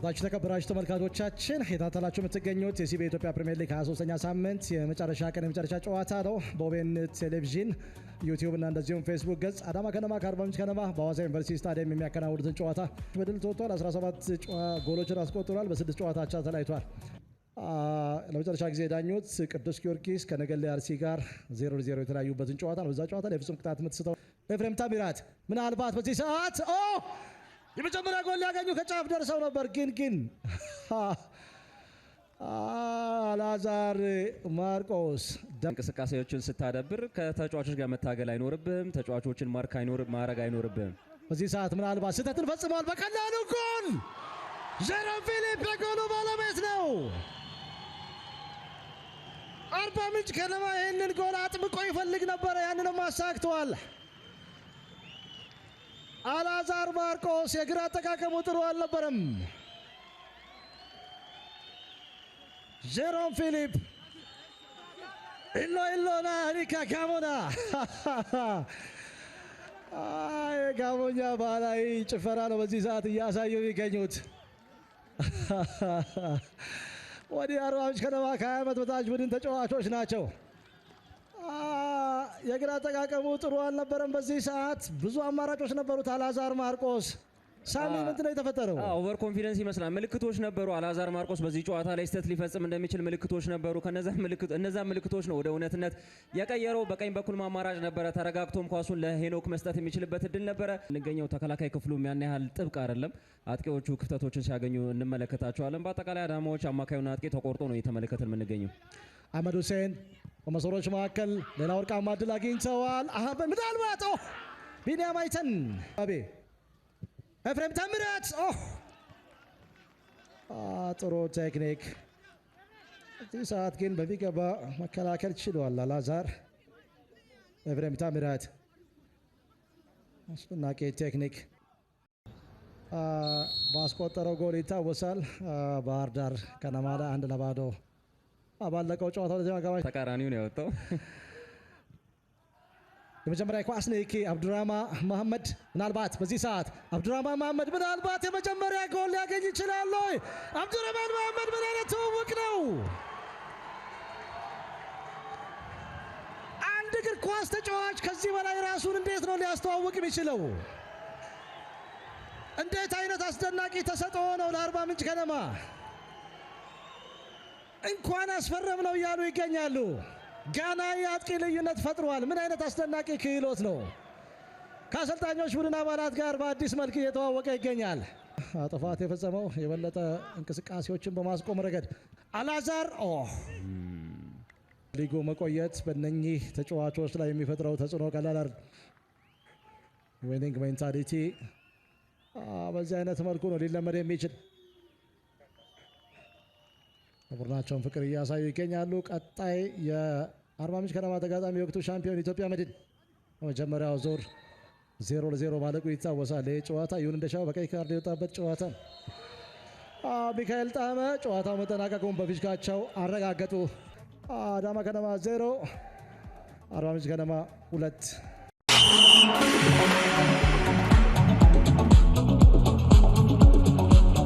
ታች ተከበራችሁ ተመልካቾቻችን ሄታታላችሁ የምትገኙት የሲቢ ኢትዮጵያ ፕሪሚየር ሊግ 23ኛ ሳምንት የመጨረሻ ቀን የመጨረሻ ጨዋታ ነው። በኦቤን ቴሌቪዥን ዩቲዩብ እና እንደዚሁም ፌስቡክ ገጽ አዳማ ከነማ ከአርባ ምንጭ ከነማ በሐዋሳ ዩኒቨርሲቲ ስታዲየም የሚያከናውኑትን ጨዋታ በድል ተወጥቷል። 17 ጎሎችን አስቆጥሯል። በ6 ጨዋታ አቻ ተለያይቷል። ለመጨረሻ ጊዜ ዳኞት ቅዱስ ጊዮርጊስ ከነገሌ አርሲ ጋር 0-0 የተለያዩበትን ጨዋታ ነው። በዛ ጨዋታ ላይ ፍጹም ቅጣት የምትስተው ኤፍሬም ታምራት ምናልባት በዚህ ሰዓት የመጀመሪያ ጎል ሊያገኙ ከጫፍ ደርሰው ነበር። ግን አላዛር ማርቆስ እንቅስቃሴዎችን ስታደብር ከተጫዋቾች ጋር መታገል አይኖርብህም። ተጫዋቾችን ማረግ አይኖርብህም። በዚህ ሰዓት ምናልባት ስህተትን ፈጽመዋል። በቀላሉ ጎል ጀሮም ፊሊፕ የጎሉ ባለቤት ነው። አርባ ምንጭ ከነማ ይህንን ጎል አጥብቆ ይፈልግ ነበረ። ያንንም አሳክተዋል። አላዛር ማርቆስ የግራ አጠቃቀሙ ጥሩ አልነበረም። ጀሮም ፊሊፕ ኢሎና ሪካ ጋሞና ጋሞኛ ባህላዊ ጭፈራ ነው በዚህ ሰዓት እያሳዩ የሚገኙት። ወዲህ አርባ ምንጭ ከነማ ከ20 ዓመት በታች ቡድን ተጫዋቾች ናቸው። የግራ አጠቃቀሙ ጥሩ አልነበረም። በዚህ ሰዓት ብዙ አማራጮች ነበሩት። አላዛር ማርቆስ ሳሚ ምንድነው የተፈጠረው? ኦቨር ኮንፊደንስ ይመስላል። ምልክቶች ነበሩ። አላዛር ማርቆስ በዚህ ጨዋታ ላይ ስህተት ሊፈጽም እንደሚችል ምልክቶች ነበሩ። እነዛ ምልክቶች ነው ወደ እውነትነት የቀየረው። በቀኝ በኩል አማራጭ ነበረ። ተረጋግቶም ኳሱን ለሄኖክ መስጠት የሚችልበት እድል ነበረ። እንገኘው ተከላካይ ክፍሉም ያን ያህል ጥብቅ አይደለም። አጥቂዎቹ ክፍተቶችን ሲያገኙ እንመለከታቸዋለን። በአጠቃላይ አዳማዎች አማካዩና አጥቂ ተቆርጦ ነው እየተመለከትን የምንገኘው። አህመድ ሁሴን በመስመሮች መካከል ሌላ ወርቃማ እድል አግኝተዋል። ምናልባት ቢኒያም አይተን ኤፍሬም ታምራት ጥሩ ቴክኒክ። እዚህ ሰዓት ግን በሚገባ መከላከል ችሏል አላዛር። ኤፍሬም ታምራት አስደናቂ ቴክኒክ ባስቆጠረው ጎል ይታወሳል። ባህር ዳር ከነማ ላይ 1-0 ባለቀው ጨዋታ ወደ አጋማሽ ተቃራኒው ነው ያወጣው። የመጀመሪያ ኳስ ንክኪ አብዱራህማን መሐመድ ምናልባት በዚህ ሰዓት አብዱራህማን መሐመድ ምናልባት የመጀመሪያ ጎል ሊያገኝ ይችላል። አብዱራህማን መሐመድ ምን አይነት ትውውቅ ነው! አንድ እግር ኳስ ተጫዋች ከዚህ በላይ ራሱን እንዴት ነው ሊያስተዋውቅ የሚችለው? እንዴት አይነት አስደናቂ ተሰጥኦ ነው ለአርባ ምንጭ ከነማ! እንኳን አስፈረም ነው እያሉ ይገኛሉ። ጋና የአጥቂ ልዩነት ፈጥሯል። ምን አይነት አስደናቂ ክህሎት ነው! ከአሰልጣኞች ቡድን አባላት ጋር በአዲስ መልክ እየተዋወቀ ይገኛል። ጥፋት የፈጸመው የበለጠ እንቅስቃሴዎችን በማስቆም ረገድ አላዛር ሊጉ መቆየት በእነኚህ ተጫዋቾች ላይ የሚፈጥረው ተጽዕኖ ቀላል አይደለም። ዊኒንግ ሜንታሊቲ በዚህ አይነት መልኩ ነው ሊለመድ የሚችል። ቡድናቸውን ፍቅር እያሳዩ ይገኛሉ። ቀጣይ የአርባ ምንጭ ከነማ ተጋጣሚ የወቅቱ ሻምፒዮን ኢትዮጵያ መድን በመጀመሪያው ዙር 0-0 ማለቁ ይታወሳል። ይህ ጨዋታ ይሁን እንደሻው በቀይ ካርድ የወጣበት ጨዋታ ሚካኤል ጣመ ጨዋታው መጠናቀቁን በፊሽካቸው አረጋገጡ። አዳማ ከነማ 0 አርባ ምንጭ ከነማ 2